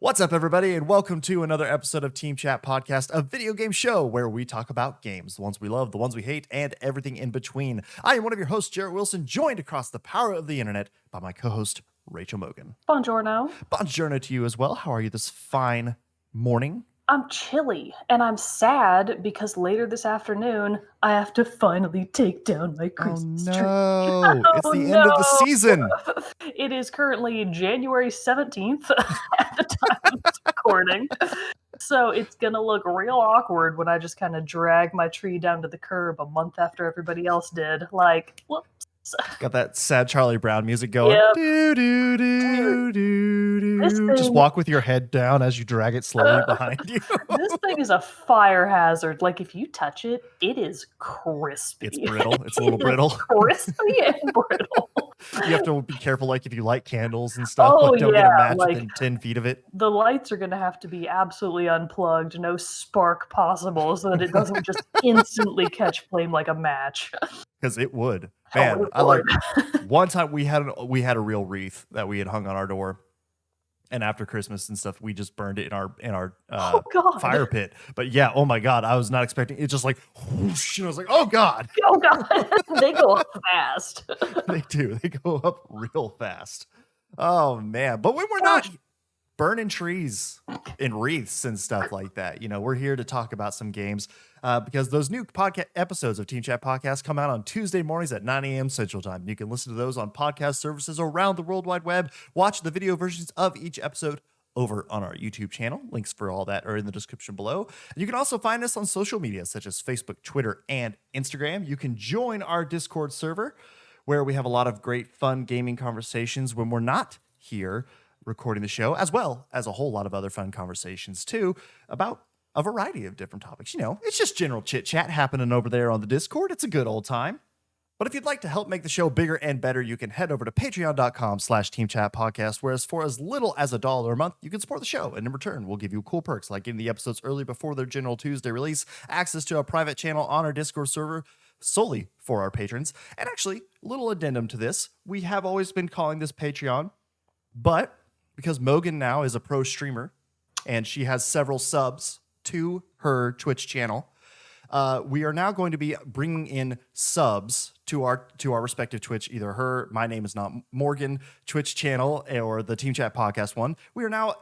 What's up, everybody, and welcome to another episode of Team Chat Podcast, a video game show where we talk about games, the ones we love, the ones we hate, and everything in between. I am one of your hosts, Jerrett Wilson, joined across the power of the internet by my co-host, Rachel Mogan. Buongiorno. Buongiorno to you as well. How are you this fine morning? I'm chilly, and I'm sad because later this afternoon, I have to finally take down my Christmas tree. Oh, no. It's the end of the season. It is currently January 17th at the time of this recording. So it's going to look real awkward when I just kind of drag my tree down to the curb a month after everybody else did. Like, whoops. Got that sad Charlie Brown music going. Yep. Do, do, do, do, do. Just walk with your head down as you drag it slowly behind you. This thing is a fire hazard. Like, if you touch it, it is crispy. It's brittle. It's a little brittle. Crispy and brittle. You have to be careful, like, if you light candles and stuff. Oh, don't yeah, get a match like, within 10 feet of it. The lights are going to have to be absolutely unplugged, no spark possible, so that it doesn't just instantly catch flame like a match. Because it would. Man, I like one time we had a real wreath that we had hung on our door, and after Christmas and stuff, we just burned it in our fire pit. But yeah, oh my God, I was not expecting it. Just like whoosh, and I was like, oh God, They go up fast. They do. They go up real fast. Oh man, but when we're not burning trees in wreaths and stuff like that, we're here to talk about some games. Because those new podcast episodes of Team Chat Podcast come out on Tuesday mornings at 9 a.m. Central Time. You can listen to those on podcast services around the World Wide Web. Watch the video versions of each episode over on our YouTube channel. Links for all that are in the description below. You can also find us on social media such as Facebook, Twitter, and Instagram. You can join our Discord server where we have a lot of great fun gaming conversations when we're not here recording the show, as well as a whole lot of other fun conversations too about a variety of different topics. It's just general chit chat happening over there on the Discord. It's a good old time. But if you'd like to help make the show bigger and better, you can head over to patreon.com/teamchatpodcast, where for as little as $1 a month, you can support the show. And in return, we'll give you cool perks like getting the episodes early before their general Tuesday release, access to a private channel on our Discord server solely for our patrons. And actually, a little addendum to this, we have always been calling this Patreon, but because Mogan now is a pro streamer and she has several subs to her Twitch channel, we are now going to be bringing in subs to our respective Twitch, either My Name Is Not Morgan Twitch channel or the Team Chat Podcast one. We are now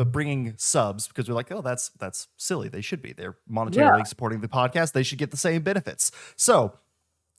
bringing subs because we're like, oh, that's silly. They should be. They're monetarily supporting the podcast. They should get the same benefits. So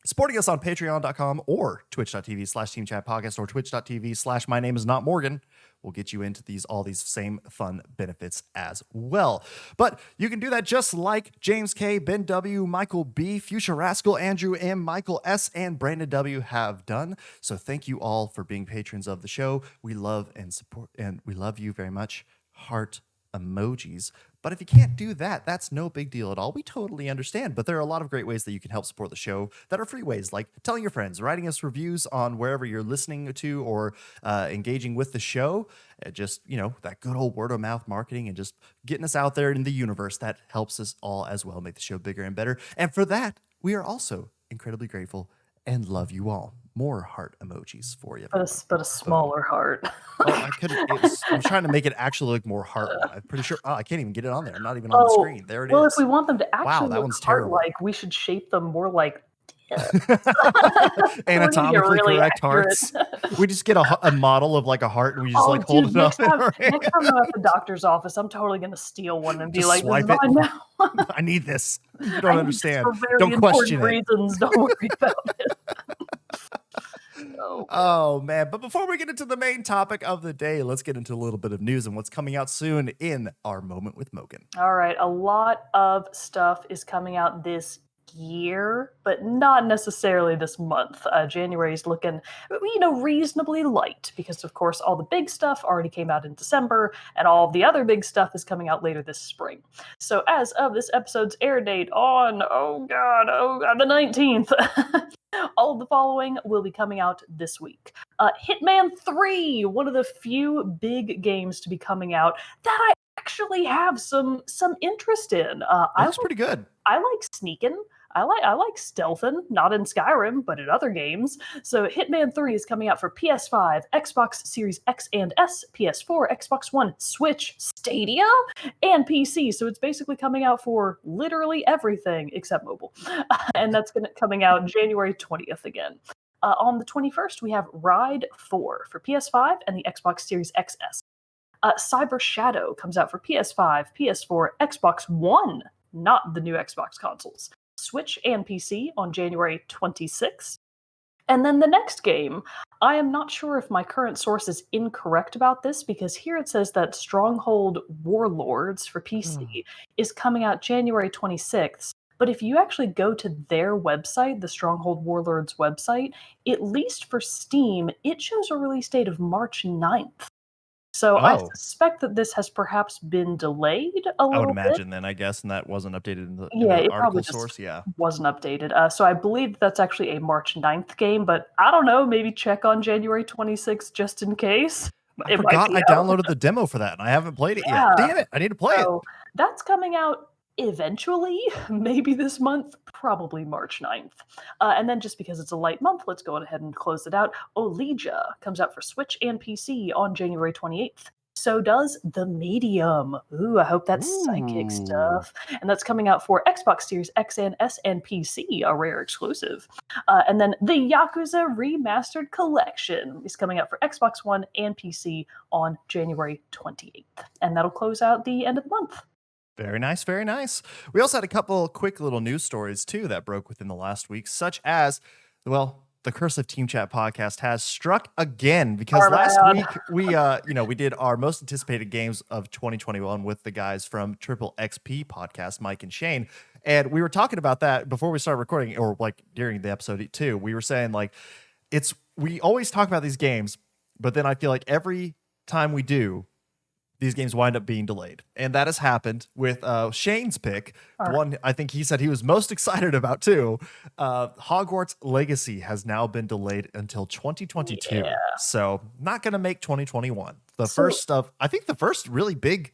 supporting us on patreon.com or twitch.tv/teamchatpodcast or twitch.tv/mynameisnotmorgan will get you into all these same fun benefits as well. But you can do that just like James K, Ben W, Michael B, Future Rascal, Andrew M, Michael S, and Brandon W have done. So thank you all for being patrons of the show. We love and support, and we love you very much. Heart emojis. But if you can't do that, that's no big deal at all. We totally understand. But there are a lot of great ways that you can help support the show that are free ways, like telling your friends, writing us reviews on wherever you're listening to or engaging with the show. Just, that good old word of mouth marketing and just getting us out there in the universe. That helps us all as well make the show bigger and better. And for that, we are also incredibly grateful and love you all. More heart emojis for you. But a smaller heart. I'm trying to make it actually look more heart. I'm pretty sure. Oh, I can't even get it on there. I'm not even on the screen. There it is. Well, if we want them to actually look heart-like, we should shape them more like anatomically correct hearts. We just get a model of like a heart and we just hold it up. Next time I'm at the doctor's office, I'm totally going to steal one and be just like, swipe this is it. mine now. I need this. You don't understand. For very don't question reasons. Don't worry about it. Oh man, but before we get into the main topic of the day, let's get into a little bit of news and what's coming out soon in our Moment with Mogan. All right, a lot of stuff is coming out this year, but not necessarily this month. January is looking, reasonably light because, of course, all the big stuff already came out in December, and all the other big stuff is coming out later this spring. So as of this episode's air date on, the 19th, all of the following will be coming out this week. Hitman 3, one of the few big games to be coming out that I actually have some interest in. That's pretty good. I like sneaking. I like stealthing, not in Skyrim, but in other games. So Hitman 3 is coming out for PS5, Xbox Series X and S, PS4, Xbox One, Switch, Stadia, and PC. So it's basically coming out for literally everything except mobile. And that's coming out January 20th again. On the 21st, we have Ride 4 for PS5 and the Xbox Series XS. Cyber Shadow comes out for PS5, PS4, Xbox One, not the new Xbox consoles, Switch, and PC on January 26th. And then the next game, I am not sure if my current source is incorrect about this because here it says that Stronghold Warlords for PC is coming out January 26th. But if you actually go to their website, the Stronghold Warlords website, at least for Steam, it shows a release date of March 9th. So I Oh, suspect that this has perhaps been delayed a I would little bit. imagine then, I guess, and that wasn't updated in Yeah, the it probably article just source. Yeah. wasn't updated. So I believe that's actually a March 9th game, but I don't know, maybe check on January 26th just in case. I It might forgot be I out. downloaded the demo for that and I haven't played it yet. Yeah. Damn it. I need to play it. So that's coming out eventually, maybe this month, probably March 9th. And then just because it's a light month, let's go ahead and close it out. Olija comes out for Switch and PC on January 28th. So does The Medium. Ooh, I hope that's psychic Ooh. stuff. And that's coming out for Xbox Series X and S and PC, a rare exclusive. And then the Yakuza Remastered Collection is coming out for Xbox One and PC on January 28th. And that'll close out the end of the month. Very nice, very nice. We also had a couple quick little news stories too that broke within the last week, such as, well, the Cursive Team Chat podcast has struck again because last week we did our most anticipated games of 2021 with the guys from Triple XP podcast, Mike and Shane, and we were talking about that before we started recording, or like during the episode too. We were saying like we always talk about these games, but then I feel like every time we do, these games wind up being delayed. And that has happened with Shane's pick. The one I think he said he was most excited about too. Hogwarts Legacy has now been delayed until 2022. Yeah. So not going to make 2021. I think the first really big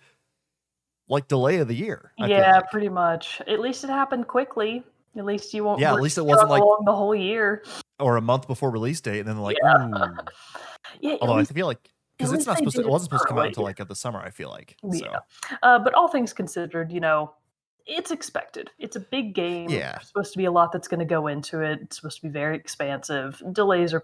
like delay of the year. I feel Yeah, like. pretty much. At least it happened quickly. At least you won't. Yeah, at least it wasn't like along the whole year. or a month before release date, and then they're like, Yeah. ooh. Yeah, Although I feel like because at it's not least supposed they to, did it wasn't supposed to come out early. until like the summer. I feel like. So. Yeah. But all things considered, it's expected. It's a big game. Yeah. There's supposed to be a lot that's going to go into it. It's supposed to be very expansive. Delays are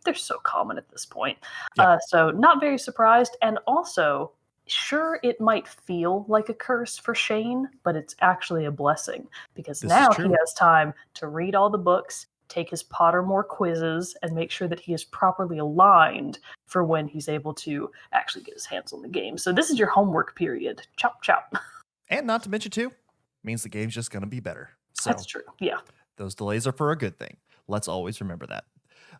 they're so common at this point. Yeah. So not very surprised. And also, sure, it might feel like a curse for Shane, but it's actually a blessing because This is now true. he has time to read all the books, take his Pottermore quizzes, and make sure that he is properly aligned for when he's able to actually get his hands on the game. So this is your homework period. Chop, chop. And not to mention too, means the game's just going to be better. So That's true. Yeah. those delays are for a good thing. Let's always remember that.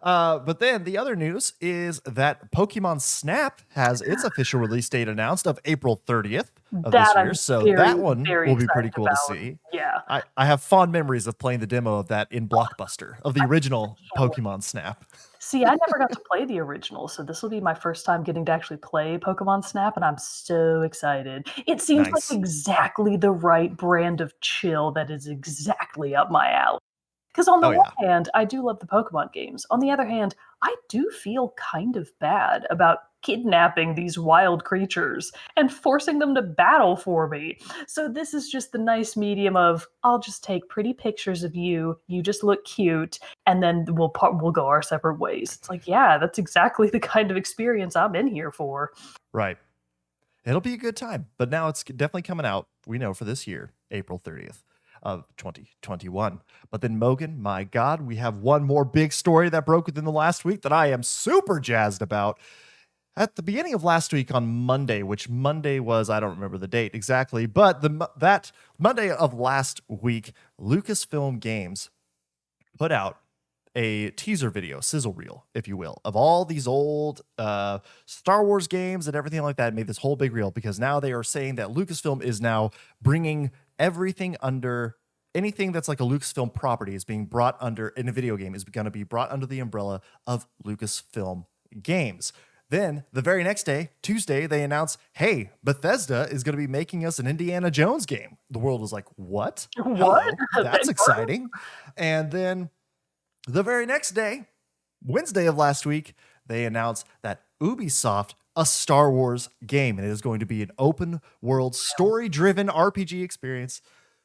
But then the other news is that Pokemon Snap has its official release date announced of April 30th of this year. So that one will be pretty cool to see. Yeah. I have fond memories of playing the demo of that in Blockbuster, of the original Pokemon Snap. See, I never got to play the original, so this will be my first time getting to actually play Pokemon Snap, and I'm so excited. It seems Nice. like exactly the right brand of chill that is exactly up my alley. Because on the one hand, I do love the Pokemon games. On the other hand, I do feel kind of bad about kidnapping these wild creatures and forcing them to battle for me. So this is just the nice medium of I'll just take pretty pictures of you, you just look cute, and then we'll go our separate ways. It's like, yeah, that's exactly the kind of experience I'm in here for. Right. It'll be a good time. But now it's definitely coming out, we know, for this year, April 30th. Of 2021. But then Mogan, my God, we have one more big story that broke within the last week that I am super jazzed about. At the beginning of last week on Monday, which Monday was, I don't remember the date exactly, but that Monday of last week, Lucasfilm Games put out a teaser video, sizzle reel, if you will, of all these old Star Wars games and everything like that. Made this whole big reel because now they are saying that Lucasfilm is now bringing everything under anything that's like a Lucasfilm property is being brought under in a video game is going to be brought under the umbrella of Lucasfilm Games. Then the very next day, Tuesday, they announced, hey, Bethesda is going to be making us an Indiana Jones game. The world was like, what? What? Hello, that's exciting. And then the very next day, Wednesday of last week, they announced that Ubisoft, a Star Wars game, and it is going to be an open world, story-driven RPG experience.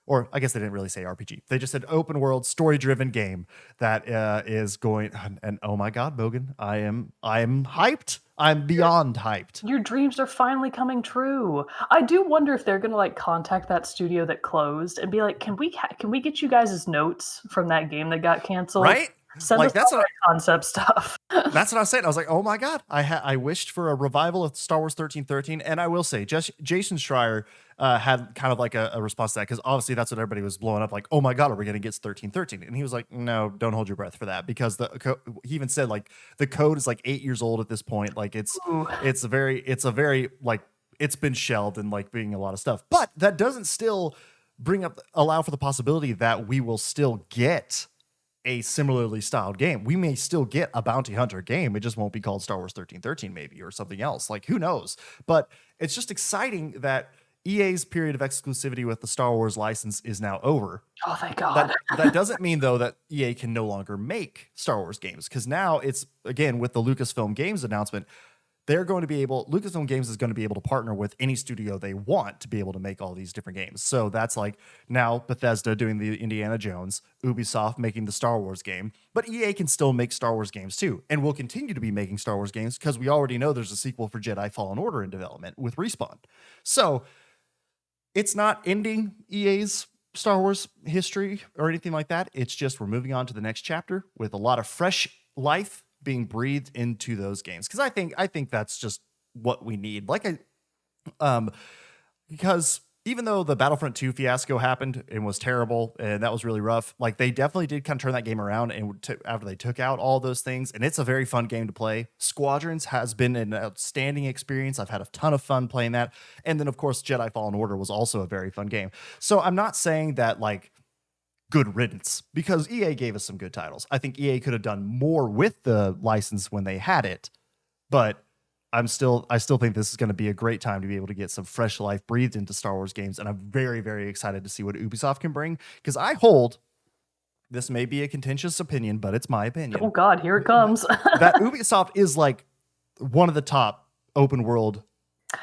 Or I guess they didn't really say RPG. They just said open world, story-driven game that is going. And oh my God, Mogan, I am hyped. I'm beyond hyped. Your dreams are finally coming true. I do wonder if they're gonna like contact that studio that closed and be like, "Can we get you guys' notes from that game that got canceled? Right? Send Like, us that's all that concept stuff." That's what I was saying. I was like, oh my God, I wished for a revival of Star Wars 1313. And I will say, just Jason Schreier had kind of like a response to that, because obviously that's what everybody was blowing up, like, oh my God, are we going to get 1313? And he was like, no, don't hold your breath for that, because he even said like the code is like 8 years old at this point. Like it's a very like, it's been shelved and like being a lot of stuff, but that doesn't still allow for the possibility that we will still get a similarly styled game. We may still get a bounty hunter game. It just won't be called Star Wars 1313 maybe, or something else. Like, who knows? But it's just exciting that EA's period of exclusivity with the Star Wars license is now over. Oh, thank God. That doesn't mean, though, that EA can no longer make Star Wars games, because now it's, again, with the Lucasfilm Games announcement, Lucasfilm Games is going to be able to partner with any studio they want to be able to make all these different games. So that's like now Bethesda doing the Indiana Jones, Ubisoft making the Star Wars game, but EA can still make Star Wars games too, and will continue to be making Star Wars games, because we already know there's a sequel for Jedi Fallen Order in development with Respawn. So it's not ending EA's Star Wars history or anything like that. It's just we're moving on to the next chapter with a lot of fresh life being breathed into those games, because I think that's just what we need. Because even though the Battlefront 2 fiasco happened and was terrible and that was really rough, like they definitely did kind of turn that game around, and after they took out all those things, and it's a very fun game to play. Squadrons has been an outstanding experience. I've had a ton of fun playing that, and then of course Jedi Fallen Order was also a very fun game. So I'm not saying that like good riddance, because EA gave us some good titles. I think EA could have done more with the license when they had it, but I still think this is going to be a great time to be able to get some fresh life breathed into Star Wars games, and I'm very, very excited to see what Ubisoft can bring, because I hold, this may be a contentious opinion, but it's my opinion. Oh God, here it comes. That Ubisoft is like one of the top open world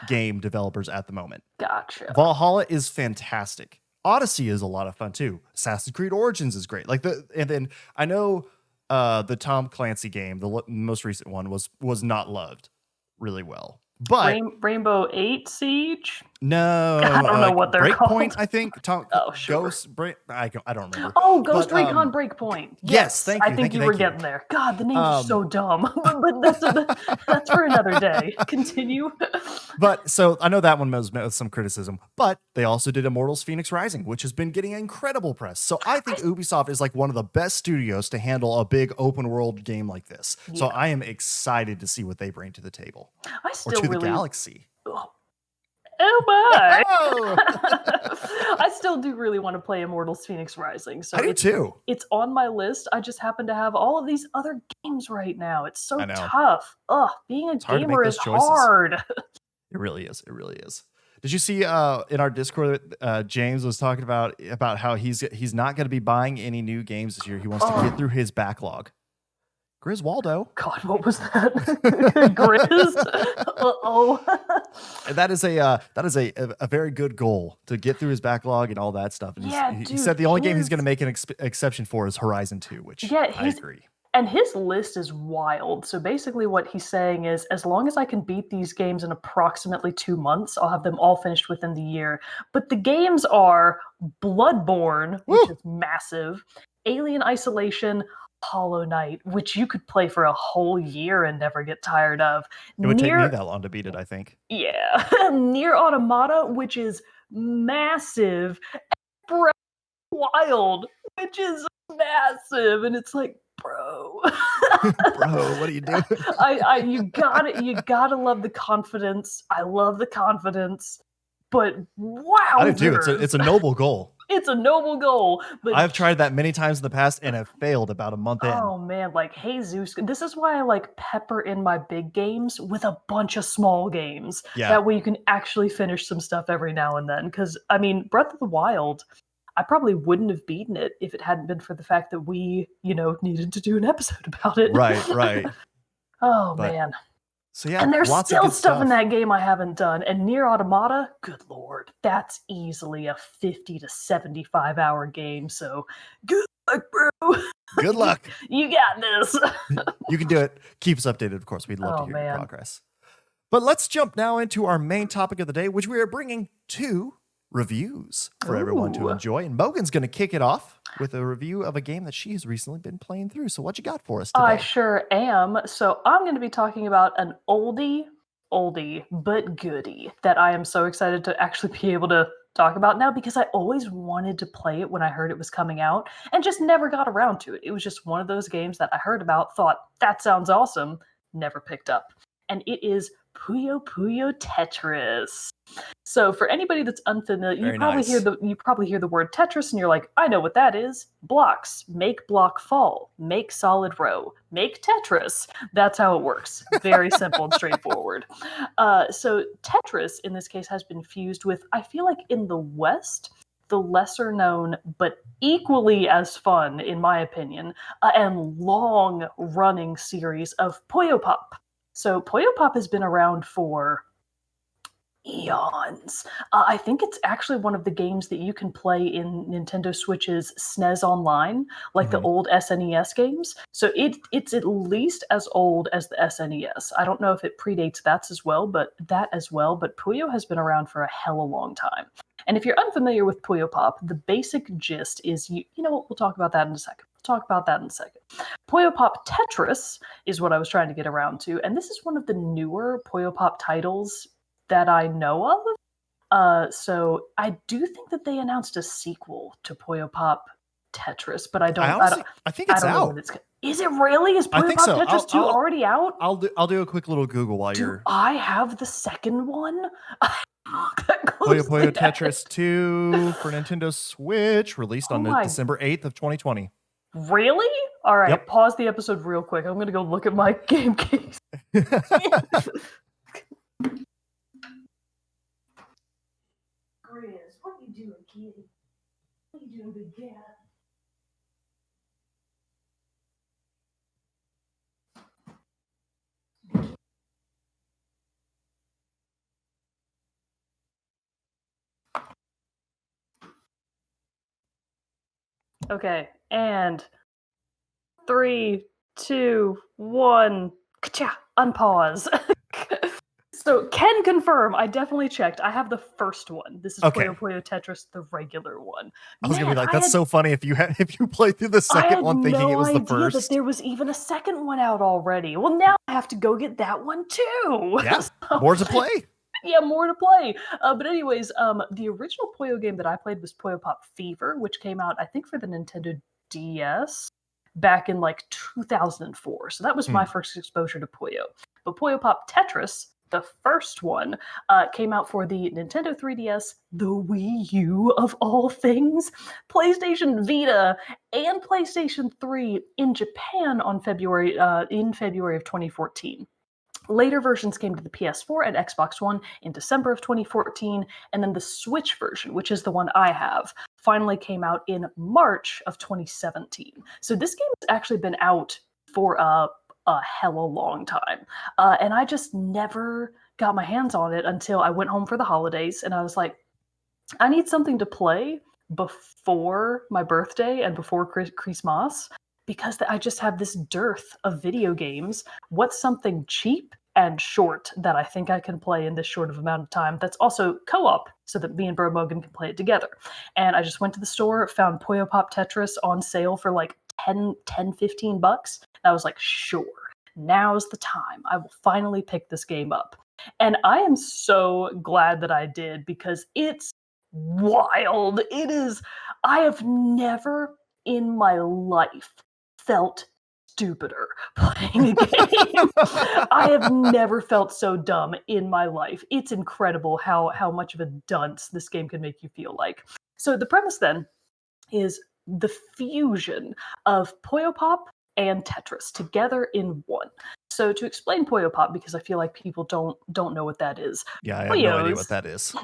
game developers at the moment. Gotcha. Valhalla is fantastic. Odyssey is a lot of fun too. Assassin's Creed Origins is great. And then I know the Tom Clancy game, the most recent one, was not loved really well. But Rainbow 8 Siege? No, I don't know what they're Breakpoint, called. I think. Sure. I don't remember. Oh, Ghost Recon Breakpoint. Yes, thank you. I think you were getting there. God, the names are so dumb. But that's for another day. Continue. But so I know that one was met with some criticism, but they also did Immortals Phoenix Rising, which has been getting incredible press. So I think Ubisoft is like one of the best studios to handle a big open world game like this. Yeah. So I am excited to see what they bring to the table. The galaxy. Oh my! I still do really want to play Immortals Phoenix Rising. So I do too. It's on my list. I just happen to have all of these other games right now. It's so tough. Being a gamer is hard. It really is. It really is. Did you see in our Discord, James was talking about how he's not going to be buying any new games this year. He wants to get through his backlog. Griswaldo. God, what was that? Grizz? And that is a very good goal, to get through his backlog and all that stuff. And he said the only game he's going to make an exception for is Horizon 2, which I agree. And his list is wild. So basically what he's saying is, as long as I can beat these games in approximately 2 months, I'll have them all finished within the year. But the games are Bloodborne, which is massive, Alien Isolation, Hollow Knight, which you could play for a whole year and never get tired of. It would take me that long to beat it, I think. Yeah. Nier Automata, which is massive. Breath of the Wild, which is massive. And it's like, bro. Bro, what are you doing? You gotta love the confidence. I love the confidence. But wow. I do too. It's a noble goal. It's a noble goal. But I've tried that many times in the past and have failed about a month in. oh man, like Jesus, this is why I like pepper in my big games with a bunch of small games. Yeah. That way you can actually finish some stuff every now and then. Because I mean, Breath of the Wild, I probably wouldn't have beaten it if it hadn't been for the fact that we, needed to do an episode about it. Right. Oh But- man. So yeah, And there's lots still of good stuff in that game I haven't done. And Nier Automata, good lord, that's easily a 50 to 75 hour game. So good luck, bro. Good luck. You got this. You can do it. Keep us updated, of course. We'd love to hear your progress. But let's jump now into our main topic of the day, which we are bringing 2 reviews for everyone to enjoy. And Mogan's going to kick it off with a review of a game that she has recently been playing through. So what you got for us today? I sure am. So I'm going to be talking about an oldie but goodie that I am so excited to actually be able to talk about now, because I always wanted to play it when I heard it was coming out and just never got around to it. It was just one of those games that I heard about, thought that sounds awesome, never picked up. And it is Puyo Puyo Tetris. So for anybody that's unfamiliar, you probably hear the word Tetris and you're like, I know what that is. Blocks. Make block fall. Make solid row. Make Tetris. That's how it works. Very simple and straightforward. So Tetris in this case has been fused with, I feel like in the West, the lesser known but equally as fun, in my opinion, and long running series of Puyo Pop. So Puyo Pop has been around for eons. I think it's actually one of the games that you can play in Nintendo Switch's SNES Online, like the old SNES games. So it's at least as old as the SNES. I don't know if it predates that as well, but Puyo has been around for a hella long time. And if you're unfamiliar with Puyo Pop, the basic gist is, you know what, we'll talk about that in a second. Puyo Pop Tetris is what I was trying to get around to, and this is one of the newer Puyo Pop titles that I know of. So I do think that they announced a sequel to Puyo Pop Tetris, but I think it's out. Is it really? Is Puyo Pop Tetris 2 already out? I'll do a quick little Google while you're... I have the second one? Puyo Puyo Tetris 2 for Nintendo Switch, released on December 8th of 2020. Really? All right, Yep. Pause the episode real quick. I'm going to go look at my game case. Grizz, what you doing, kitty? What you doing, big cat? Okay, and 3, 2, 1, ka-cha, unpause. So, can confirm, I definitely checked. I have the first one. This is Okay. Puyo Puyo Tetris, the regular one. I was gonna be like, that's so funny if you play through the second one thinking it was the I had no idea first. that there was even a second one out already. Well, now I have to go get that one too. Yeah, more to play. Yeah, more to play. But anyways, the original Puyo game that I played was Puyo Pop Fever, which came out, I think, for the Nintendo DS back in like 2004. So that was my first exposure to Puyo. But Puyo Pop Tetris, the first one, came out for the Nintendo 3DS, the Wii U of all things, PlayStation Vita, and PlayStation 3 in Japan in February of 2014. Later versions came to the PS4 and Xbox One in December of 2014, and then the Switch version, which is the one I have, finally came out in March of 2017. So this game has actually been out for a hella long time, and I just never got my hands on it until I went home for the holidays, and I was like, I need something to play before my birthday and before Christmas, because I just have this dearth of video games. What's something cheap and short that I think I can play in this short of amount of time that's also co-op, so that me and Bro Mogan can play it together? And I just went to the store, found Puyo Pop Tetris on sale for like 15 bucks. And I was like, sure, now's the time. I will finally pick this game up. And I am so glad that I did, because it's wild. It is, I have never in my life felt stupider playing a game. I have never felt so dumb in my life. It's incredible how much of a dunce this game can make you feel like. So the premise then is the fusion of Puyo Pop and Tetris together in one. So to explain Puyo Pop, because I feel like people don't know what that is. Yeah, I have no idea Puyos. what that is.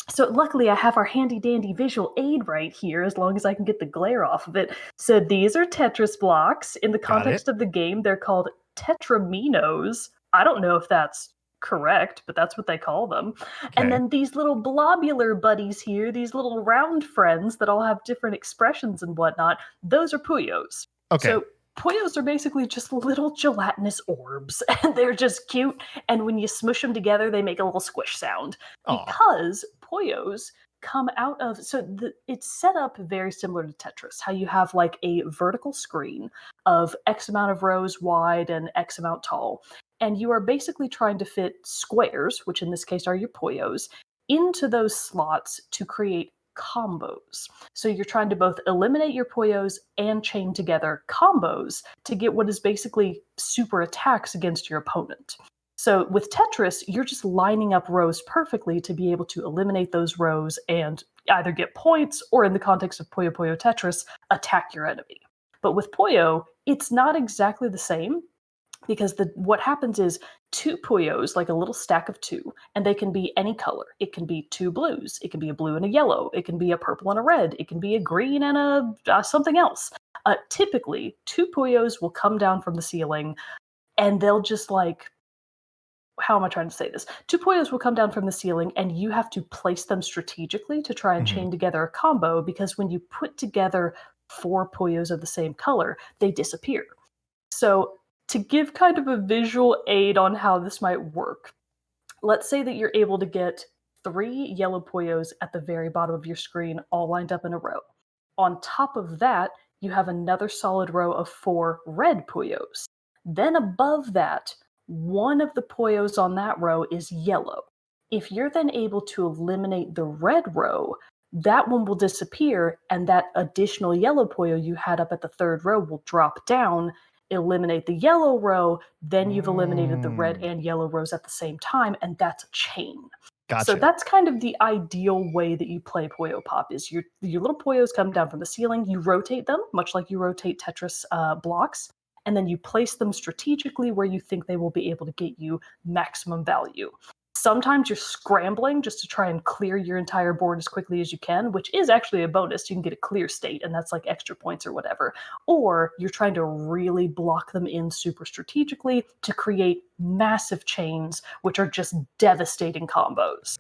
So luckily I have our handy dandy visual aid right here, as long as I can get the glare off of it. So these are Tetris blocks. In the context of the game, they're called tetraminos. I don't know if that's correct, but that's what they call them. Okay. And then these little blobular buddies here, these little round friends that all have different expressions and whatnot, those are Puyos. Okay. So Puyos are basically just little gelatinous orbs, and they're just cute. And when you smush them together, they make a little squish sound. Aw. Because Puyos come out of, it's set up very similar to Tetris, how you have like a vertical screen of X amount of rows wide and X amount tall. And you are basically trying to fit squares, which in this case are your Puyos, into those slots to create combos. So you're trying to both eliminate your Puyos and chain together combos to get what is basically super attacks against your opponent. So with Tetris, you're just lining up rows perfectly to be able to eliminate those rows and either get points or, in the context of Puyo Puyo Tetris, attack your enemy. But with Puyo, it's not exactly the same, because what happens is two Puyos, like a little stack of two, and they can be any color. It can be two blues. It can be a blue and a yellow. It can be a purple and a red. It can be a green and a something else. Typically, two Puyos will come down from the ceiling, and they'll just like, how am I trying to say this? Two Puyos will come down from the ceiling, and you have to place them strategically to try and chain together a combo, because when you put together four Puyos of the same color, they disappear. So to give kind of a visual aid on how this might work, let's say that you're able to get 3 yellow Puyos at the very bottom of your screen, all lined up in a row. On top of that, you have another solid row of 4 red Puyos. Then above that, one of the Puyos on that row is yellow. If you're then able to eliminate the red row, that one will disappear, and that additional yellow Puyo you had up at the third row will drop down, eliminate the yellow row, then you've eliminated the red and yellow rows at the same time, and that's a chain. Gotcha. So that's kind of the ideal way that you play Puyo Pop, is your little Puyos come down from the ceiling, you rotate them, much like you rotate Tetris blocks, and then you place them strategically where you think they will be able to get you maximum value. Sometimes you're scrambling just to try and clear your entire board as quickly as you can, which is actually a bonus. You can get a clear state, and that's like extra points or whatever. Or you're trying to really block them in super strategically to create massive chains, which are just devastating combos.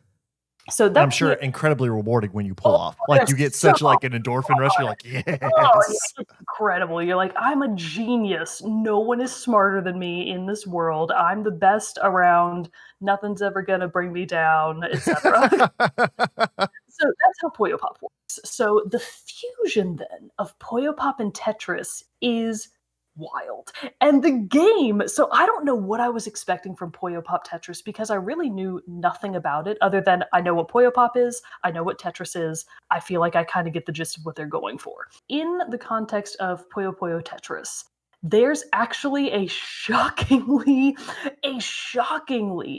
So that's, I'm sure, incredibly rewarding when you pull off. Like, you get such like an endorphin rush. You're like, yes. Oh, yeah, it's incredible. You're like, I'm a genius. No one is smarter than me in this world. I'm the best around. Nothing's ever gonna bring me down, etc. So that's how Puyo Pop works. So the fusion then of Puyo Pop and Tetris is wild. And the game, so I don't know what I was expecting from Puyo Pop Tetris, because I really knew nothing about it other than I know what Puyo Pop is, I know what Tetris is, I feel like I kind of get the gist of what they're going for. In the context of Puyo Puyo Tetris, there's actually a shockingly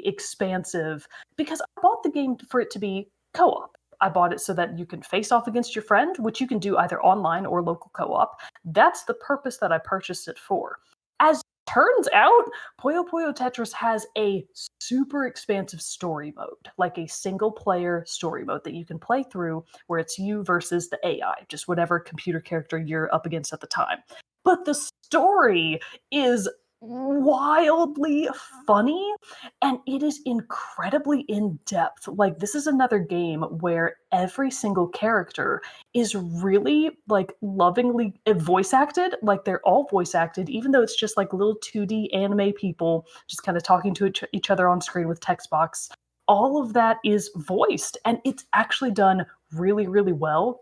expansive, because I bought the game for it to be co-op. I bought it so that you can face off against your friend, which you can do either online or local co-op. That's the purpose that I purchased it for. As turns out, Puyo Puyo Tetris has a super expansive story mode, like a single-player story mode that you can play through, where it's you versus the AI, just whatever computer character you're up against at the time. But the story is wildly funny, and it is incredibly in-depth. Like, this is another game where every single character is really like lovingly voice acted. Like, they're all voice acted, even though it's just like little 2D anime people just kind of talking to each other on screen with text box. All of that is voiced, and it's actually done really, really well.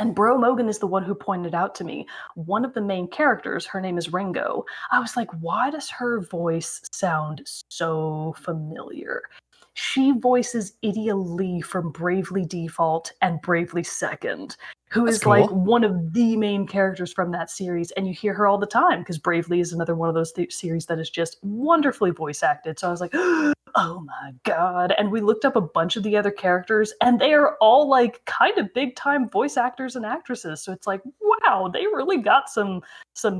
And Bro Mogan is the one who pointed out to me, one of the main characters, her name is Ringo. I was like, why does her voice sound so familiar? She voices Idia Lee from Bravely Default and Bravely Second, who is cool. Like one of the main characters from that series. And you hear her all the time, because Bravely is another one of those series that is just wonderfully voice acted. So I was like, oh my God. And we looked up a bunch of the other characters, and they are all like kind of big time voice actors and actresses. So it's like, wow, they really got some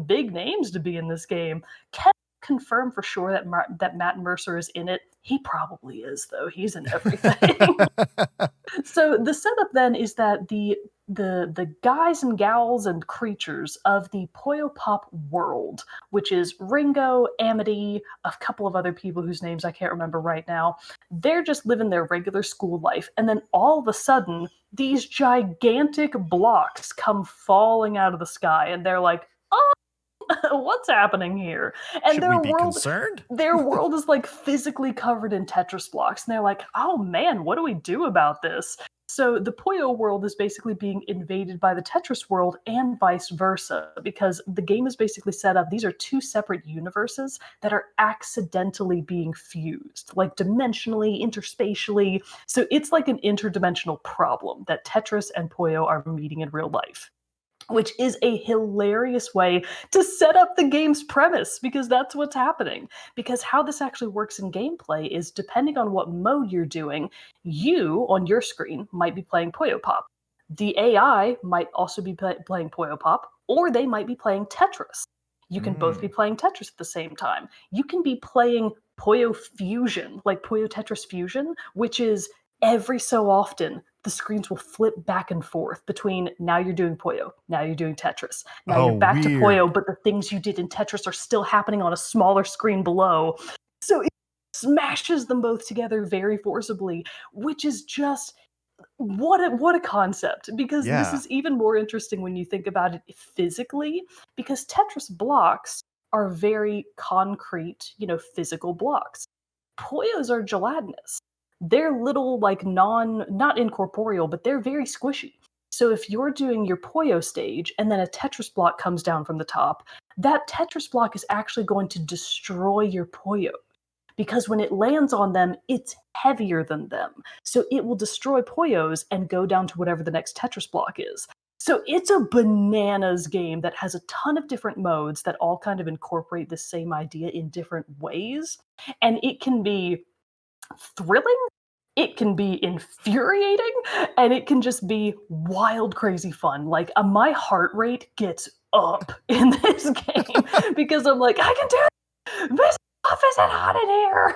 big names to be in this game. Can confirm for sure that that Matt Mercer is in it. He probably is, though. He's in everything. So the setup then is that the guys and gals and creatures of the Puyo Pop world, which is Ringo, Amity, a couple of other people whose names I can't remember right now, they're just living their regular school life, and then all of a sudden these gigantic blocks come falling out of the sky, and they're like, oh, what's happening here? And Should we be concerned? their world is like physically covered in Tetris blocks, and they're like, oh man, what do we do about this? So the Puyo world is basically being invaded by the Tetris world and vice versa, because the game is basically set up. These are two separate universes that are accidentally being fused, like dimensionally, interspatially. So it's like an interdimensional problem that Tetris and Puyo are meeting in real life, which is a hilarious way to set up the game's premise, because that's what's happening. Because how this actually works in gameplay is, depending on what mode you're doing, you on your screen might be playing Puyo Pop. The AI might also be playing Puyo Pop, or they might be playing Tetris. You can both be playing Tetris at the same time. You can be playing Puyo Fusion, like Puyo Tetris Fusion, which is every so often the screens will flip back and forth between, now you're doing Puyo, now you're doing Tetris, now you're back to Puyo, but the things you did in Tetris are still happening on a smaller screen below. So it smashes them both together very forcibly, which is just what a concept, because this Yeah. is even more interesting when you think about it physically, because Tetris blocks are very concrete, physical blocks. Puyos are gelatinous. They're little, like, not incorporeal, but they're very squishy. So if you're doing your Puyo stage and then a Tetris block comes down from the top, that Tetris block is actually going to destroy your Puyo, because when it lands on them, it's heavier than them. So it will destroy Puyos and go down to whatever the next Tetris block is. So it's a bananas game that has a ton of different modes that all kind of incorporate the same idea in different ways. And it can be thrilling, it can be infuriating, and it can just be wild, crazy fun. Like, my heart rate gets up in this game because I'm like, I can do it! This stuff isn't hot in here!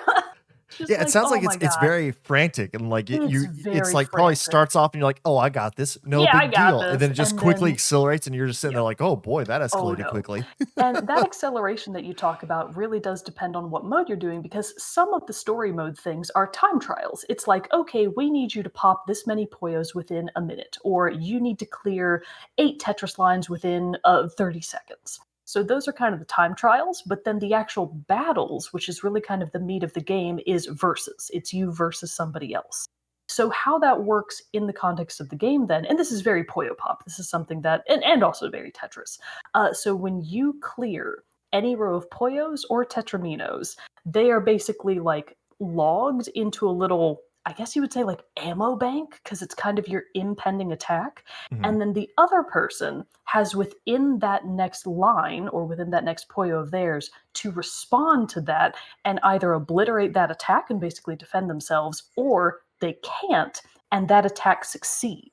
Just Yeah, it like, sounds oh like my it's God. very frantic, and like It's it's very like probably frantic. starts off and you're like, oh, I got this, no Yeah, I big got deal, and this. then it just And quickly then, accelerates, and you're just sitting there yep. like, oh boy, that Oh escalated no. quickly. And that acceleration that you talk about really does depend on what mode you're doing, because some of the story mode things are time trials. It's like, okay, we need you to pop this many Puyos within a minute, or you need to clear 8 Tetris lines within 30 seconds. So those are kind of the time trials, but then the actual battles, which is really kind of the meat of the game, is versus. It's you versus somebody else. So how that works in the context of the game then, and this is very Puyo Pop, this is something that, and also very Tetris. So when you clear any row of Puyos or Tetraminos, they are basically like logged into a little, I guess you would say, like ammo bank, because it's kind of your impending attack. Mhm. And then the other person has within that next line or within that next Puyo of theirs to respond to that and either obliterate that attack and basically defend themselves, or they can't, and that attack succeeds.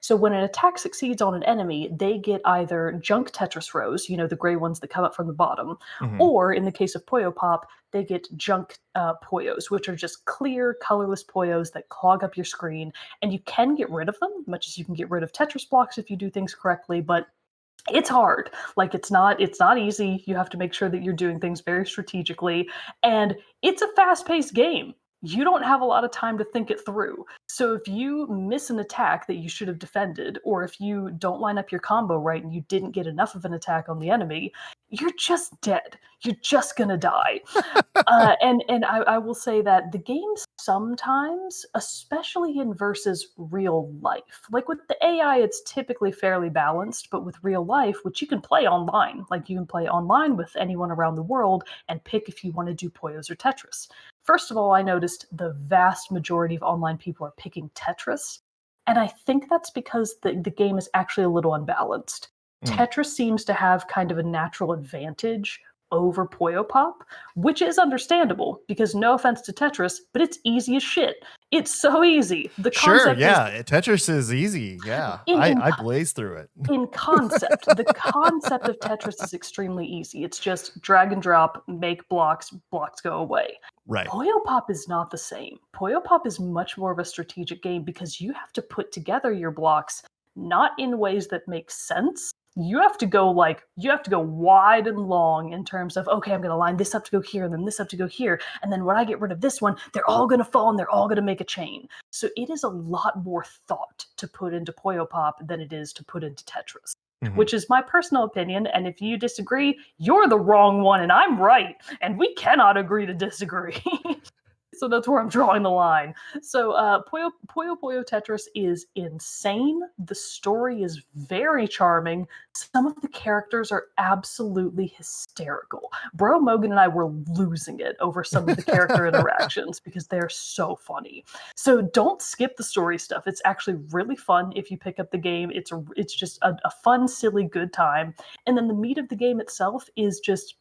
So when an attack succeeds on an enemy, they get either junk Tetris rows, the gray ones that come up from the bottom, Mhm. or in the case of Puyo Pop, they get junk Puyos, which are just clear, colorless Puyos that clog up your screen. And you can get rid of them, much as you can get rid of Tetris blocks if you do things correctly, but it's hard. Like, it's not easy. You have to make sure that you're doing things very strategically, and it's a fast-paced game. You don't have a lot of time to think it through. So if you miss an attack that you should have defended, or if you don't line up your combo right and you didn't get enough of an attack on the enemy, you're just dead. You're just gonna die. And I will say that the games sometimes, especially in versus real life, like with the AI, it's typically fairly balanced, but with real life, which you can play online, like you can play online with anyone around the world and pick if you want to do Puyos or Tetris. First of all, I noticed the vast majority of online people are picking Tetris, and I think that's because the game is actually a little unbalanced. Mm. Tetris seems to have kind of a natural advantage over Puyo Pop, which is understandable because no offense to Tetris, but it's easy as shit. It's so easy. The Sure, concept is Tetris is easy. Yeah, in I blazed through it. in concept, the concept of Tetris is extremely easy. It's just drag and drop, make blocks, blocks go away. Right. Puyo Pop is not the same. Puyo Pop is much more of a strategic game because you have to put together your blocks not in ways that make sense. You have to go wide and long in terms of, okay, I'm going to line this up to go here and then this up to go here, and then when I get rid of this one, they're all going to fall and they're all going to make a chain. So it is a lot more thought to put into Puyo Pop than it is to put into Tetris. Which is my personal opinion, and if you disagree, you're the wrong one and I'm right, and we cannot agree to disagree. So that's where I'm drawing the line. So Puyo Puyo Tetris is insane. The story is very charming. Some of the characters are absolutely hysterical. Bro Mogan and I were losing it over some of the character interactions because they're so funny. So don't skip the story stuff. It's actually really fun if you pick up the game. It's just a fun, silly, good time. And then the meat of the game itself is just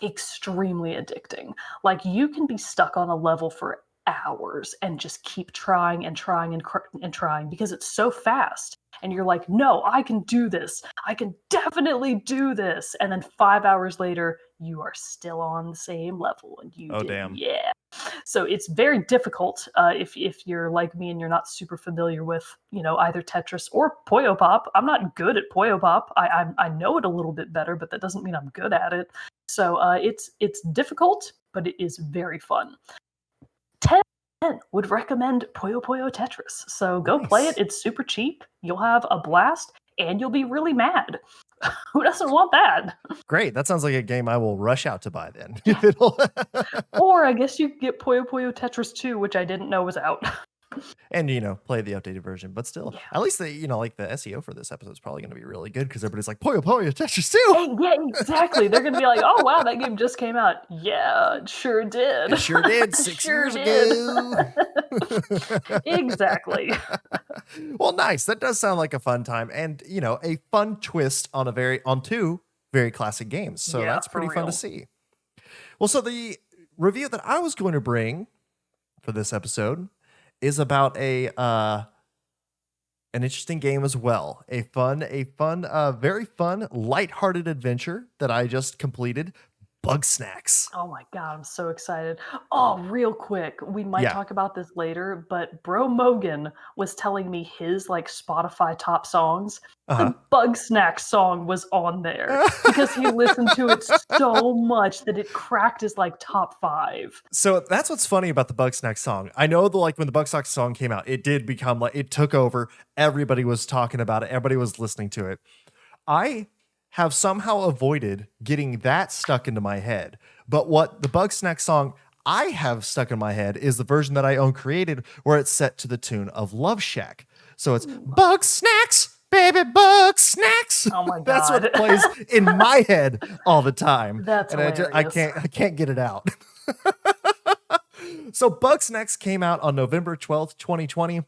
extremely addicting. Like you can be stuck on a level for hours and just keep trying and trying and trying because it's so fast. And you're like, no, I can do this. I can definitely do this. And then 5 hours later, you are still on the same level. And Damn. Yeah. So it's very difficult if you're like me and you're not super familiar with, either Tetris or Puyo Pop. I'm not good at Puyo Pop. I know it a little bit better, but that doesn't mean I'm good at it. So it's difficult, but it is very fun. 10 would recommend Puyo Puyo Tetris. So go play it. It's super cheap. You'll have a blast, and you'll be really mad. Who doesn't want that? Great. That sounds like a game I will rush out to buy then. Or I guess you could get Puyo Puyo Tetris 2, which I didn't know was out. And play the updated version, but still, at least the the SEO for this episode is probably going to be really good because everybody's like Puyo Puyo Tetris 2. Yeah, exactly. They're going to be like, oh wow, that game just came out. Yeah, it sure did. It sure did 6 years ago. Exactly. Well, nice. That does sound like a fun time, and a fun twist on two very classic games. So that's pretty fun to see. Well, so the review that I was going to bring for this episode is about an interesting game as well. A very fun, lighthearted adventure that I just completed. Bugsnax. Oh my god, I'm so excited. Oh, real quick, we might talk about this later, but Bro Mogan was telling me his Spotify top songs. The Bugsnax song was on there because he listened to it so much that it cracked his top 5. So that's what's funny about the Bugsnax song. I know when the Bugsnax song came out, it did become it took over. Everybody was talking about it. Everybody was listening to it. I have somehow avoided getting that stuck into my head. But what the Bugsnax song I have stuck in my head is the version that I own created where it's set to the tune of Love Shack. So it's Bugsnax, baby Bugsnax. Oh my god. That's what plays in my head all the time. That's hilarious. I can't get it out. So Bugsnax came out on November 12th, 2020.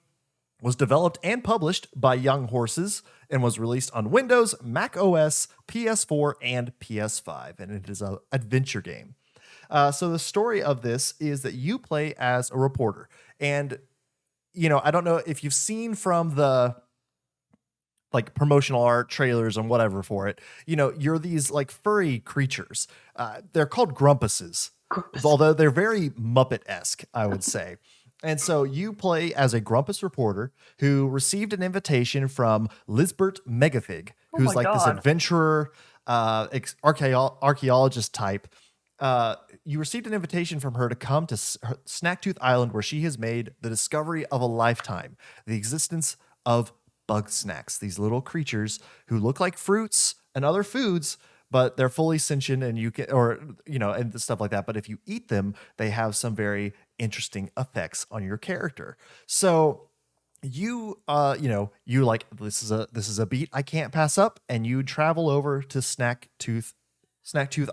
Was developed and published by Young Horses and was released on Windows, Mac OS, PS4, and PS5. And it is an adventure game. So the story of this is that you play as a reporter. And, I don't know if you've seen from the promotional art trailers and whatever for it, you're these furry creatures. They're called grumpuses, although they're very Muppet-esque, I would say. And so you play as a grumpus reporter who received an invitation from Lisbeth Megafig, who's this adventurer, archaeologist type. You received an invitation from her to come to Snacktooth Island, where she has made the discovery of a lifetime, the existence of Bugsnax, these little creatures who look like fruits and other foods, but they're fully sentient and and stuff like that. But if you eat them, they have some very interesting effects on your character. So you this is a beat I can't pass up, and you travel over to Snacktooth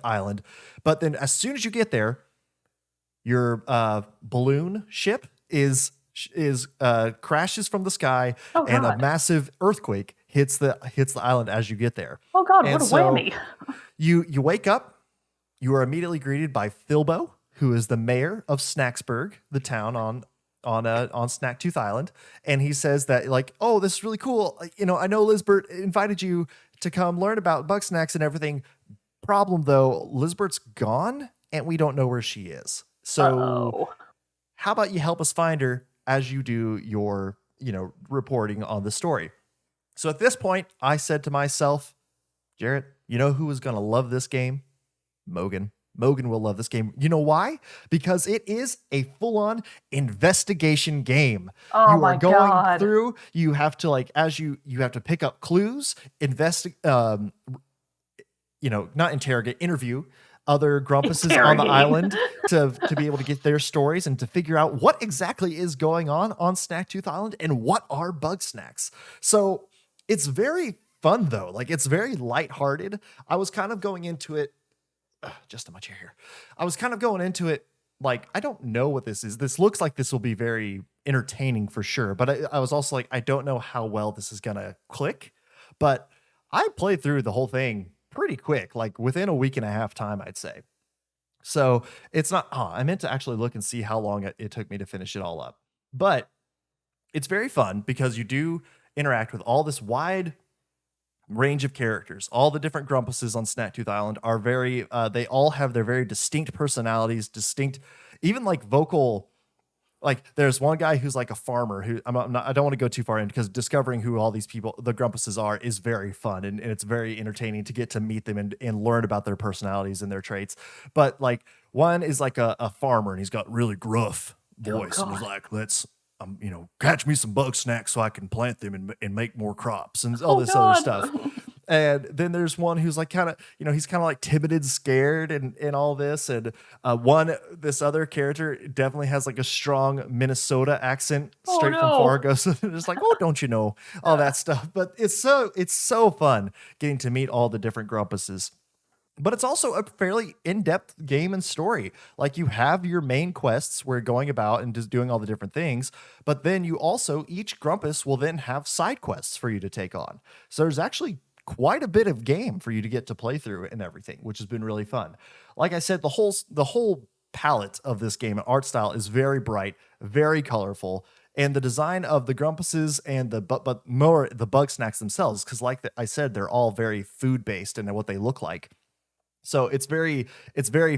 Island. But then as soon as you get there, your balloon ship crashes from the sky, and a massive earthquake hits the island as you get there. Oh god, what a whammy. You wake up, you are immediately greeted by Filbo, who is the mayor of Snacksburg, the town on Snacktooth Island, and he says that like, oh, this is really cool. You know, I know Lizbert invited you to come learn about Bugsnax and everything. Problem though, Lizbert's gone, and we don't know where she is. So, how about you help us find her as you do your, reporting on the story? So at this point, I said to myself, Jerrett, you know who is going to love this game? Mogan. Mogan will love this game. You know why? Because it is a full-on investigation game. Oh you are my going God. through, you have to like, as you have to pick up clues, not interrogate, interview other grumpuses on the island to be able to get their stories and to figure out what exactly is going on Snacktooth Island and what are Bugsnax. So it's very fun though. Like it's very lighthearted. I was kind of going into it just on my chair here. I was kind of going into it like, I don't know what this is. This looks like this will be very entertaining for sure. But I was also like, I don't know how well this is going to click. But I played through the whole thing pretty quick, like within a week and a half time, I'd say. So it's not, I meant to actually look and see how long it took me to finish it all up. But it's very fun because you do interact with all this wide range of characters. All the different grumpuses on Snacktooth Island are very, they all have their very distinct personalities, distinct, even like vocal. Like there's one guy who's like a farmer who I don't want to go too far in because discovering who all these people, the grumpuses are, is very fun and it's very entertaining to get to meet them and learn about their personalities and their traits. But like one is like a farmer and he's got really gruff voice and he's like, let's catch me some Bugsnax so I can plant them and make more crops and all this other stuff. And then there's one who's like kind of, he's kind of like timid and scared and all this. And this other character definitely has like a strong Minnesota accent straight from Fargo. So they're just like, oh, don't you know all that stuff. But it's so fun getting to meet all the different grumpuses. But it's also a fairly in-depth game and story. Like you have your main quests where you're going about and just doing all the different things. But then you also, each grumpus will then have side quests for you to take on. So there's actually quite a bit of game for you to get to play through and everything, which has been really fun. Like I said, the whole palette of this game and art style is very bright, very colorful. And the design of the grumpuses and but more the Bugsnax themselves, because like I said, they're all very food-based and what they look like. So it's very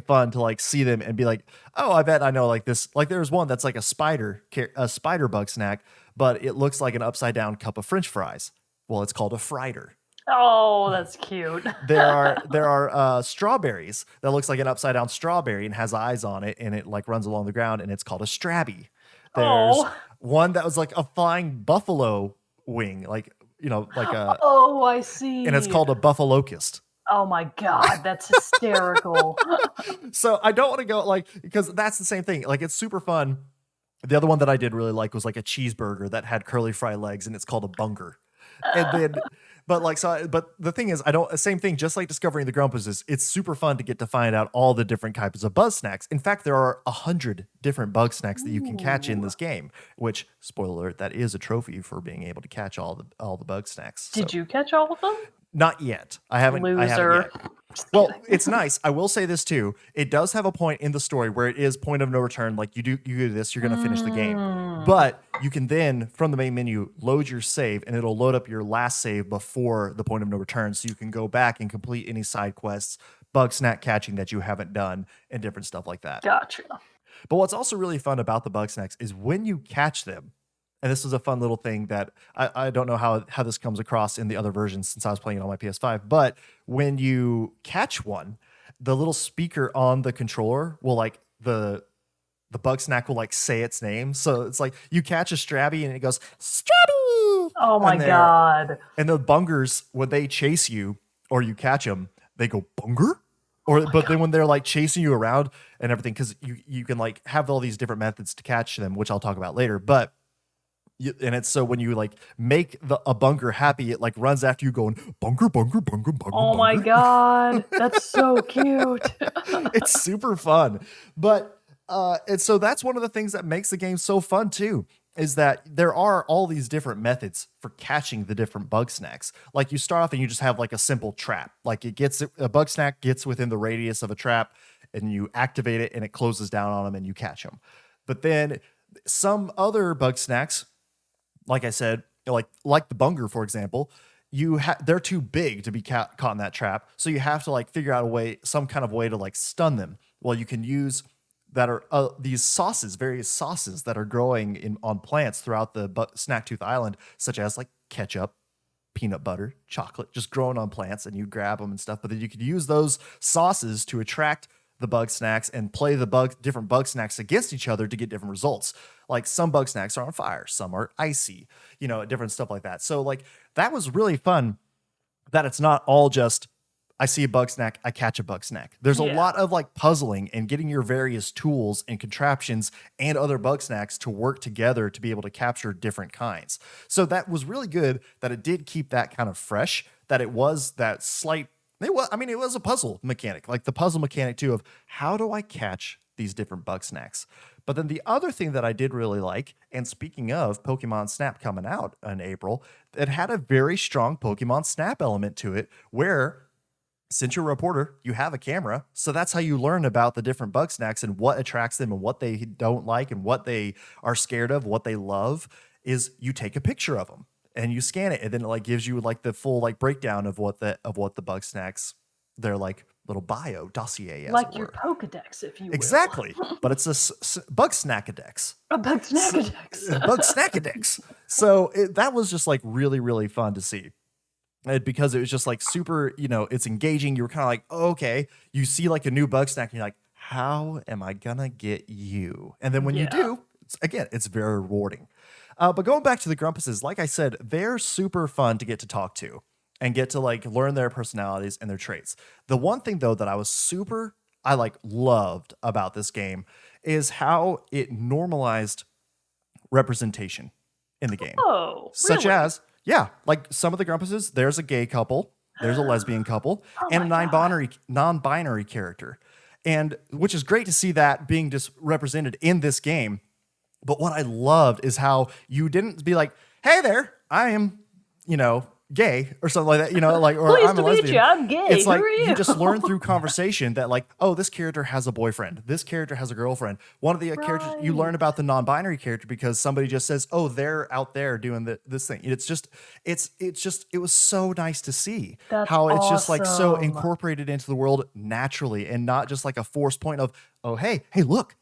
fun to like see them and be like, oh, I bet I know like this. Like there's one that's like a spider Bugsnax, but it looks like an upside down cup of French fries. Well, it's called a frider. Oh, that's cute. There are strawberries that looks like an upside down strawberry and has eyes on it and it like runs along the ground and it's called a strabby. There's one that was like a flying buffalo wing, like a. Oh, I see. And it's called a buffalocust. Oh my God, that's hysterical. So I don't want to go because that's the same thing. Like it's super fun. The other one that I did really like was like a cheeseburger that had curly fry legs and it's called a bunger. And then, but the thing is, same thing, just like discovering the grumpuses, it's super fun to get to find out all the different types of Bugsnax. In fact, there are 100 different Bugsnax that you can catch in this game, which, spoiler alert, that is a trophy for being able to catch all the Bugsnax. Did you catch all of them? Not yet. I haven't yet. Well, it's nice. I will say this too. It does have a point in the story where it is point of no return. Like you do this, you're going to finish the game. But you can then, from the main menu, load your save, and it'll load up your last save before the point of no return. So you can go back and complete any side quests, Bugsnax catching that you haven't done, and different stuff like that. Gotcha. But what's also really fun about the Bugsnax is when you catch them, and this was a fun little thing that I don't know how this comes across in the other versions since I was playing it on my PS5. But when you catch one, the little speaker on the controller will like the Bugsnax will like say its name. So it's like you catch a Strabby and it goes, Strabby! Oh my God. And the bungers, when they chase you or you catch them, they go, bunger? But then when they're like chasing you around and everything, because you can like have all these different methods to catch them, which I'll talk about later. But and it's so when you like make a bunker happy, it like runs after you going bunker, bunker, bunker, bunker. Oh my God, that's so cute. It's super fun. But and so that's one of the things that makes the game so fun too. is that there are all these different methods for catching the different bug snacks. Like you start off and you just have like a simple trap. Like a bug snack gets within the radius of a trap and you activate it and it closes down on them and you catch them. But then some other bug snacks, like I said, like the bunger, for example, they're too big to be caught in that trap. So you have to like figure out some kind of way to like stun them. Well, you can use that are these various sauces that are growing on plants throughout the Snacktooth Island, such as like ketchup, peanut butter, chocolate, just growing on plants, and you grab them and stuff. But then you could use those sauces to attract the bug snacks and play different bug snacks against each other to get different results. Like some bug snacks are on fire, some are icy, different stuff like that. So like that was really fun that it's not all just I see a bug snack, I catch a bug snack. There's a lot of like puzzling and getting your various tools and contraptions and other bug snacks to work together to be able to capture different kinds. So that was really good that it did keep that kind of fresh, that it was that slight, it was a puzzle mechanic, like the puzzle mechanic too of how do I catch these different bug snacks? But then the other thing that I did really like, and speaking of Pokemon Snap coming out in April, it had a very strong Pokemon Snap element to it where since you're a reporter, you have a camera. So that's how you learn about the different bug snacks and what attracts them and what they don't like and what they are scared of, what they love, is you take a picture of them and you scan it. And then it like gives you like the full like breakdown of what the bug snacks, their like little bio dossier. Like your Pokedex, if you will. Exactly. But it's a bug snackadex. A bug snackadex. Bug snackadex. So that was just like really, really fun to see. Because it was just like super, it's engaging. You were kind of like, oh, okay, you see like a new bug snack and you're like, how am I gonna get you? And then when you do, it's very rewarding. But going back to the Grumpuses, like I said, they're super fun to get to talk to and get to like learn their personalities and their traits. The one thing though that I loved about this game is how it normalized representation in the game. Oh, such as like some of the Grumpuses, there's a gay couple, there's a lesbian couple, and a non-binary character. And which is great to see that being just represented in this game. But what I loved is how you didn't be like, hey there, I am, gay or something like that, or pleased I'm to a lesbian. Meet you. I'm gay. It's like Who are you? you just learn through conversation that like, oh, this character has a boyfriend, this character has a girlfriend. One of the characters, you learn about the non-binary character because somebody just says, oh, they're out there doing this thing. It was so nice to see how it's just like so incorporated into the world naturally and not just like a forced point of, oh, hey, look.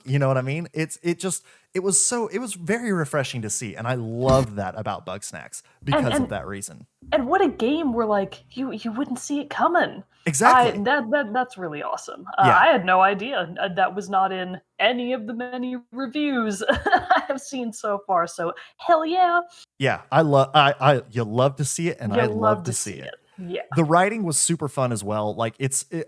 You know what I mean? It was very refreshing to see. And I loved that about Bugsnax because of that reason. And what a game where like you wouldn't see it coming. Exactly. That's really awesome. I had no idea that was not in any of the many reviews I have seen so far. So hell yeah. Yeah, you love to see it, and I love to see it. Yeah. The writing was super fun as well. Like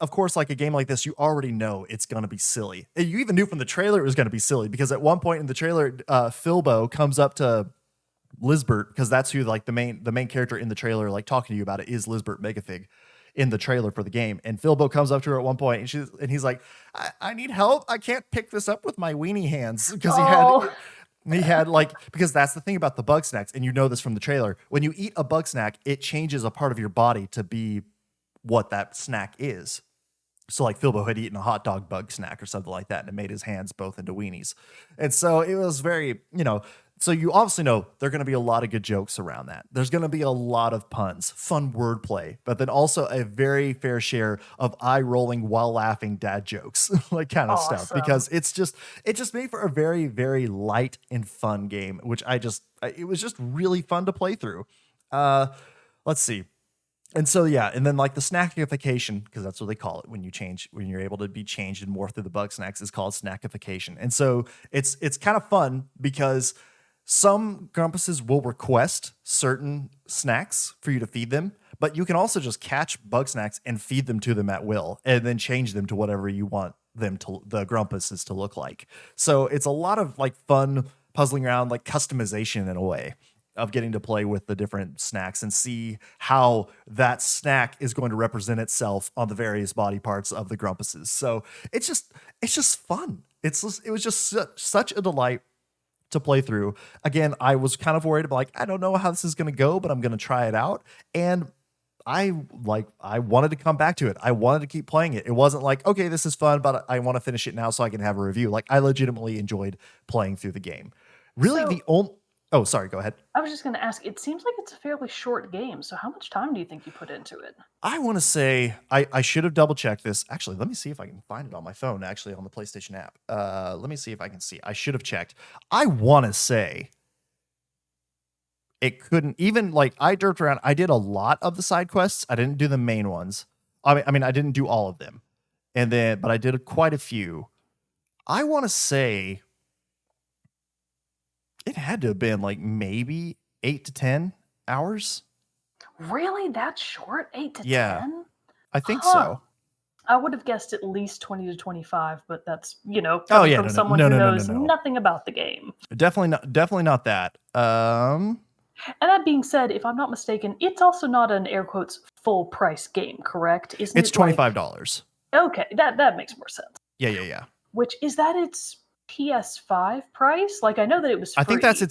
of course, like a game like this, you already know it's going to be silly. You even knew from the trailer it was going to be silly because at one point in the trailer, Philbo comes up to Lizbert, because that's who like the main character in the trailer, like talking to you about it, is Lizbert Megafig in the trailer for the game. And Philbo comes up to her at one point and he's like, I need help. I can't pick this up with my weenie hands, because he had like, because that's the thing about the bug snacks, and you know this from the trailer. When you eat a bug snack, it changes a part of your body to be what that snack is. So like Philbo had eaten a hot dog bug snack or something like that, and it made his hands both into weenies. And so it was very, so you obviously know there are going to be a lot of good jokes around that. There's going to be a lot of puns, fun wordplay, but then also a very fair share of eye rolling while laughing dad jokes, like kind of stuff, because it just made for a very, very light and fun game, which it was just really fun to play through. Let's see. And so, and then like the snackification, because that's what they call it when you're able to be changed and morph through the bug snacks, is called snackification. And so it's kind of fun because some Grumpuses will request certain snacks for you to feed them, but you can also just catch bug snacks and feed them to them at will, and then change them to whatever you want the Grumpuses to look like. So it's a lot of like fun puzzling around, like customization in a way of getting to play with the different snacks and see how that snack is going to represent itself on the various body parts of the Grumpuses. So it's just fun. It was just such a delight to play through. Again, I was kind of worried about like, I don't know how this is going to go, but I'm going to try it out. And I wanted to come back to it. I wanted to keep playing it. It wasn't like, okay, this is fun, but I want to finish it now so I can have a review. Like, I legitimately enjoyed playing through the game. Really, So- the only... Oh, sorry, go ahead. I was just going to ask, it seems like it's a fairly short game, so how much time do you think you put into it? I want to say, I should have double checked this. Actually, let me see if I can find it on my phone, actually, on the PlayStation app. Let me see if I can see. I should have checked. I want to say it couldn't even, like, I derped around. I did a lot of the side quests. I didn't do the main ones. I mean, I didn't do all of them. But I did quite a few. I want to say it had to have been like maybe 8 to 10 hours. Really? That short? 8 to Yeah. 10? I think Huh. so. I would have guessed at least 20 to 25, but that's, Oh, coming yeah, from no, someone no, who no, no, knows no, no. nothing about the game. Definitely not that. And that being said, if I'm not mistaken, it's also not an air quotes full price game, correct? Isn't It's it like- $25. Okay, that makes more sense. Yeah. Which is that its PS5 price? Like I know that it was free. I think that's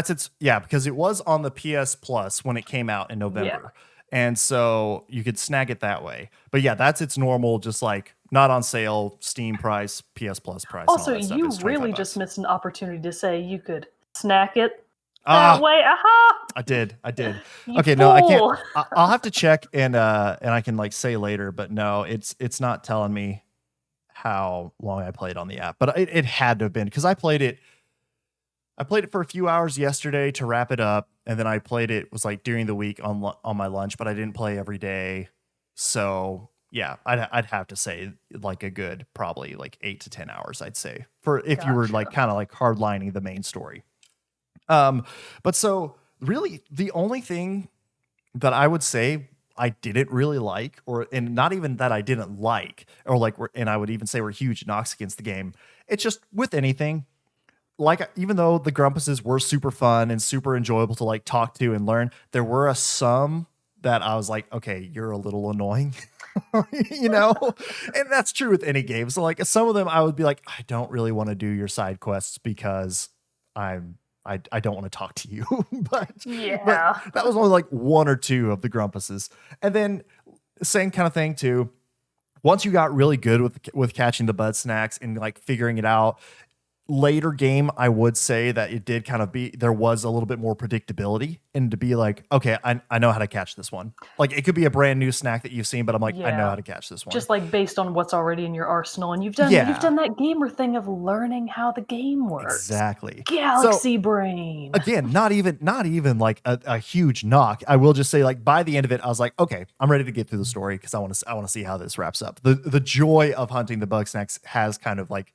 its yeah, because it was on the PS Plus when it came out in November. And so you could snag it that way. But yeah, that's its normal, just like not on sale, Steam price, PS Plus price. Also, and all that stuff. you It's really $25. just missed an opportunity to say you could snack it Ah, that way. Aha! I did. You Okay, no, I can't. fool. I'll have to check and I can like say later, but no, it's not telling me how long I played on the app. But it had to have been because I played it for a few hours yesterday to wrap it up, and then I played it was like during the week on my lunch, but I didn't play every day. So yeah, I'd have to say like a good probably like 8 to 10 hours, I'd say, for if you were like Gotcha. kind of like hardlining the main story. But so really the only thing that I would say I didn't really like, and not even that I didn't like, or like, and I would even say we're huge knocks against the game. It's just with anything, like, even though the Grumpuses were super fun and super enjoyable to like talk to and learn, there were some that I was like, okay, you're a little annoying, and that's true with any game. So like some of them I would be like, I don't really want to do your side quests because I don't want to talk to you. but that was only like one or two of the Grumpuses. And then same kind of thing too. Once you got really good with catching the Bugsnax and like figuring it out, later game, I would say that it did kind of there was a little bit more predictability, and to be like, okay, I know how to catch this one. Like it could be a brand new snack that you've seen, but I'm like, I know how to catch this one. Just like based on what's already in your arsenal, and you've done that gamer thing of learning how the game works. Exactly. Galaxy brain. Again, not even like a huge knock. I will just say, like, by the end of it, I was like, okay, I'm ready to get through the story because I want to see how this wraps up. The joy of hunting the Bugsnax has kind of like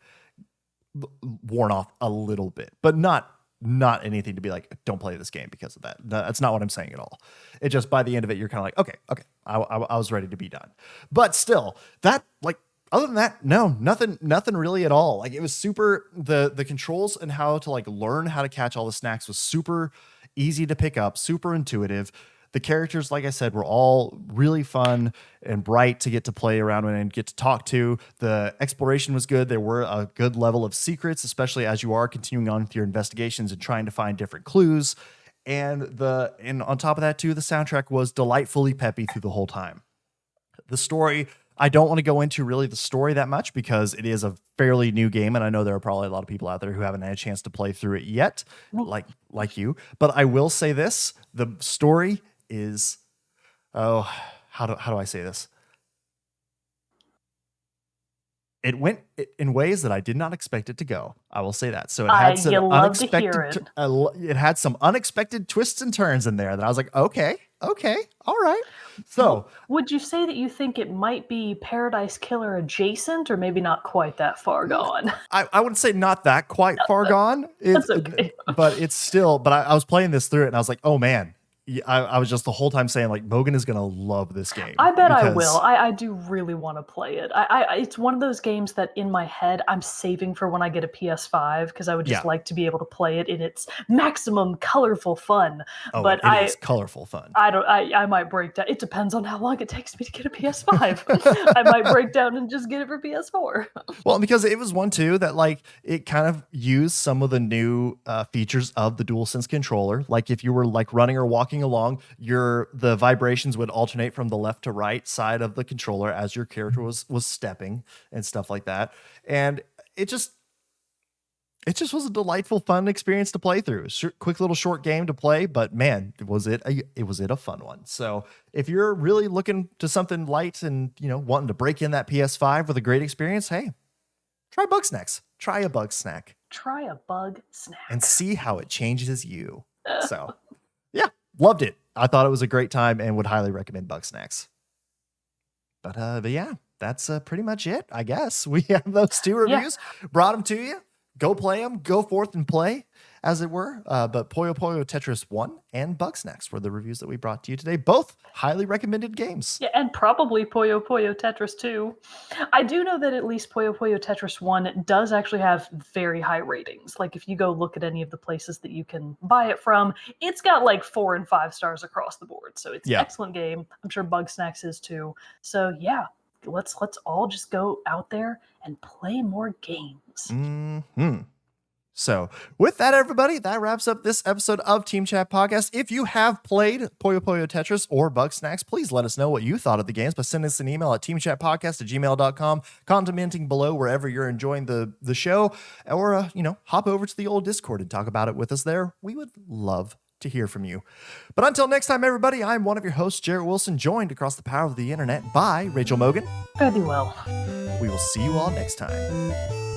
worn off a little bit, but not anything to be like, don't play this game because of that. That's not what I'm saying at all. It just, by the end of it, you're kind of like, okay, I was ready to be done. But still, that, like, other than that, no, nothing really at all. Like, it was super, the controls and how to like learn how to catch all the snacks was super easy to pick up, super intuitive. The characters, like I said, were all really fun and bright to get to play around with and get to talk to. The exploration was good. There were a good level of secrets, especially as you are continuing on with your investigations and trying to find different clues. And on top of that too, the soundtrack was delightfully peppy through the whole time. The story, I don't want to go into really the story that much because it is a fairly new game, and I know there are probably a lot of people out there who haven't had a chance to play through it yet, like you. But I will say this: the story is, how do I say this? It went in ways that I did not expect it to go. I will say that. So it had some unexpected. It had some unexpected twists and turns in there that I was like, okay, all right. So, would you say that you think it might be Paradise Killer adjacent, or maybe not quite that far gone? I wouldn't say not that quite far gone. That's okay. But it's still. But I was playing this through it, and I was like, oh man. I was just the whole time saying like Mogan is gonna love this game. I bet I because- will. I do really want to play it. It's one of those games that in my head I'm saving for when I get a PS5 because I would just Yeah. like to be able to play it in its maximum colorful fun. Oh, but it is colorful fun. I might break down. It depends on how long it takes me to get a PS5. I might break down and just get it for PS4. Well, because it was one too that like it kind of used some of the new features of the DualSense controller. Like if you were like running or walking along, the vibrations would alternate from the left to right side of the controller as your character was stepping and stuff like that. And it just was a delightful, fun experience to play through. Quick little short game to play, but man, was it a fun one. So if you're really looking to something light and wanting to break in that PS5 with a great experience, hey, try Bugsnax. Try a bug snack. Try a bug snack and see how it changes you. So yeah, loved it. I thought it was a great time and would highly recommend Bugsnax. But yeah, that's pretty much it. I guess we have those 2 reviews, brought them to you. Go play them. Go forth and play, as it were. But Puyo Puyo Tetris 1 and Bugsnax were the reviews that we brought to you today. Both highly recommended games. Yeah, and probably Puyo Puyo Tetris 2. I do know that at least Puyo Puyo Tetris 1 does actually have very high ratings. Like, if you go look at any of the places that you can buy it from, it's got like 4 and 5 stars across the board. So it's an excellent game. I'm sure Bugsnax is too. So yeah, let's all just go out there and play more games. Mm-hmm. So with that, everybody, that wraps up this episode of Team Chat Podcast. If you have played Puyo Puyo Tetris or Bugsnax, please let us know what you thought of the games by sending us an email at teamchatpodcast@gmail.com, commenting below wherever you're enjoying the show, or hop over to the old Discord and talk about it with us there. We would love to hear from you. But until next time, everybody, I'm one of your hosts, Jerrett Wilson, joined across the power of the internet by Rachel Mogan. Very well. We will see you all next time.